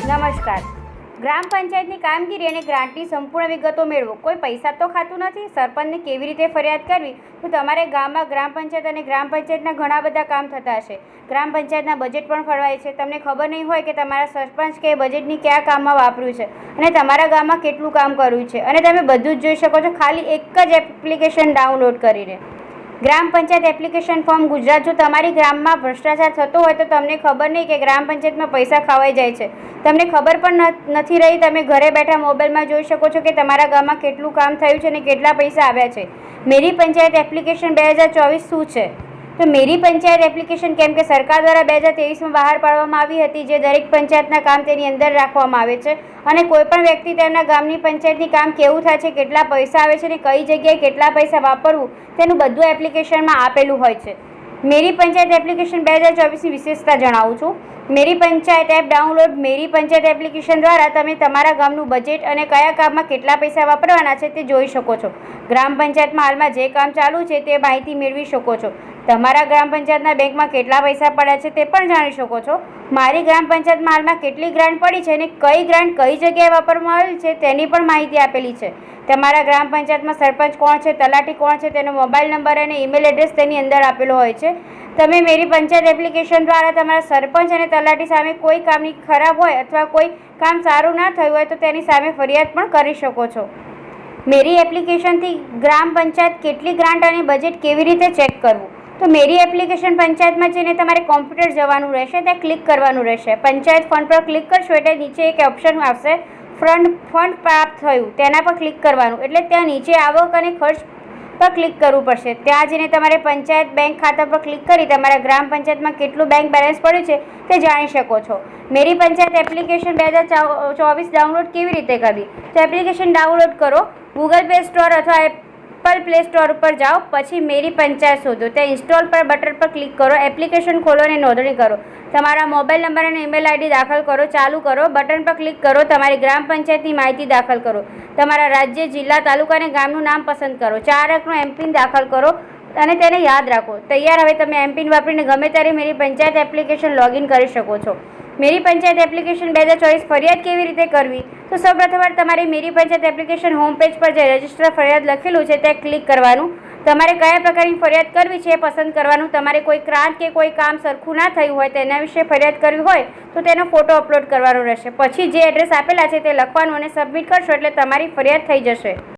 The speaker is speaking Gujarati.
નમસ્કાર. ગ્રામ પંચાયતની કામગીરી અને ગ્રાન્ટની સંપૂર્ણ વિગતો મેળવો. કોઈ પૈસા તો ખાતું નથી. સરપંચને કેવી રીતે ફરિયાદ કરવી? તો તમારે ગામમાં ગ્રામ પંચાયત અને ગ્રામ પંચાયતના ઘણા બધા કામ થતા હશે. ગ્રામ પંચાયતના બજેટ પણ ફળવાય છે. તમને ખબર નહીં હોય કે તમારા સરપંચ કે બજેટની કયા કામમાં વાપર્યું છે અને તમારા ગામમાં કેટલું કામ કર્યું છે, અને તમે બધું જ જોઈ શકો છો ખાલી એક જ એપ્લિકેશન ડાઉનલોડ કરીને. ગ્રામ પંચાયત એપ્લિકેશન ફોર્મ ગુજરાત. જો તમારી ગ્રામમાં ભ્રષ્ટાચાર થતો હોય તો તમને ખબર નહીં કે ગ્રામ પંચાયતમાં પૈસા ખવાઈ જાય છે. તમને ખબર પણ નથી રહી. તમે ઘરે બેઠા મોબાઈલમાં જોઈ શકો છો કે તમારા ગામમાં કેટલું કામ થયું છે અને કેટલા પૈસા આવ્યા છે. મેરી પંચાયત એપ્લિકેશન 2024 શું છે? તો મેરી પંચાયત એપ્લિકેશન કેમ કે સરકાર દ્વારા 2023માં બહાર પાડવામાં આવી હતી, જે દરેક પંચાયતના કામ તેની અંદર રાખવામાં આવે છે અને કોઈપણ વ્યક્તિ તેમના ગામની પંચાયતની કામ કેવું થાય છે, કેટલા પૈસા આવે છે અને કઈ જગ્યાએ કેટલા પૈસા વાપરવું તેનું બધું એપ્લિકેશનમાં આપેલું હોય છે. મેરી પંચાયત એપ્લિકેશન 2024ની વિશેષતા જણાવું છું. મેરી પંચાયત એપ ડાઉનલોડ. મેરી પંચાયત એપ્લિકેશન દ્વારા તમે તમારા ગામનું બજેટ અને કયા કામમાં કેટલા પૈસા વાપરવાના છે તે જોઈ શકો છો. ગ્રામ પંચાયતમાં હાલમાં જે કામ ચાલુ છે તે માહિતી મેળવી શકો છો. તમારા ગ્રામ પંચાયતના બેંકમાં કેટલા પૈસા પડ્યા છે તે પણ જાણી શકો છો. મારી ગ્રામ પંચાયતમાં હાલમાં કેટલી ગ્રાન્ટ પડી છે અને કઈ ગ્રાન્ટ કઈ જગ્યાએ વાપરવામાં આવેલી છે તેની પણ માહિતી આપેલી છે. તમારા ગ્રામ પંચાયતમાં સરપંચ કોણ છે, તલાટી કોણ છે, તેનો મોબાઈલ નંબર અને ઈમેલ એડ્રેસ તેની અંદર આપેલો હોય છે. તમે મેરી પંચાયત એપ્લિકેશન દ્વારા તમારા સરપંચ અને તલાટી સામે કોઈ કામની ખરાબ હોય અથવા કોઈ કામ સારું ના થયું હોય તો તેની સામે ફરિયાદ પણ કરી શકો છો. મેરી એપ્લિકેશનથી ગ્રામ પંચાયત કેટલી ગ્રાન્ટ અને બજેટ કેવી રીતે ચેક કરવું? તો મેરી એપ્લિકેશન પંચાયતમાં જઈને તમારે કોમ્પ્યુટર જવાનું રહેશે, ત્યાં ક્લિક કરવાનું રહેશે. પંચાયત ફંડ પર ક્લિક કરશો એટલે નીચે એક ઓપ્શન આવશે, ફંડ પ્રાપ્ત થયું, તેના પર ક્લિક કરવાનું. એટલે ત્યાં નીચે આવક અને ખર્ચ પર ક્લિક કરવું પડશે. ત્યાં જઈને તમારે પંચાયત બેંક ખાતા પર ક્લિક કરી તમારા ગ્રામ પંચાયતમાં કેટલું બેંક બેલેન્સ પડ્યું છે તે જાણી શકો છો. મેરી પંચાયત એપ્લિકેશન 2024 ડાઉનલોડ કેવી રીતે કરવી? તો એપ્લિકેશન ડાઉનલોડ કરો. ગૂગલ પ્લે સ્ટોર અથવા એપલ પ્લે સ્ટોર ઉપર જાઓ, પછી મેરી પંચાયત શોધો. ત્યાં ઇન્સ્ટોલ પર બટન પર ક્લિક કરો. એપ્લિકેશન ખોલો અને નોંધણી કરો. તમારા મોબાઈલ નંબર અને ઈમેલ આઈડી દાખલ કરો. ચાલુ કરો. બટન પર ક્લિક કરો. તમારી ગ્રામ પંચાયતની માહિતી દાખલ કરો. તમારા રાજ્ય, જિલ્લા, તાલુકા અને ગામનું નામ પસંદ કરો. 4 અંકનો એમપિન દાખલ કરો અને તેને યાદ રાખો. તૈયાર. હવે તમે એમપિન વાપરીને ગમે ત્યારે મેરી પંચાયત એપ્લિકેશન લોગિન કરી શકો છો. મેરી પંચાયત એપ્લિકેશન 2024 ફરિયાદ કેવી રીતે કરવી? તો સૌપ્રથમ તમારે મેરી પંચાયત એપ્લિકેશન હોમ પેજ પર જે રજિસ્ટર ફરિયાદ લખેલું છે ત્યાં ક્લિક કરવાનું. તમારે કયા પ્રકારની ફરિયાદ કરવી છે એ પસંદ કરવાનું. તમારે કોઈ ગ્રાન્ટ કે કોઈ કામ સરખું ના થયું હોય તેના વિશે ફરિયાદ કરવી હોય તો તેનો ફોટો અપલોડ કરવાનો રહેશે. પછી જે એડ્રેસ આપેલા છે તે લખવાનું અને સબમિટ કરશો એટલે તમારી ફરિયાદ થઈ જશે.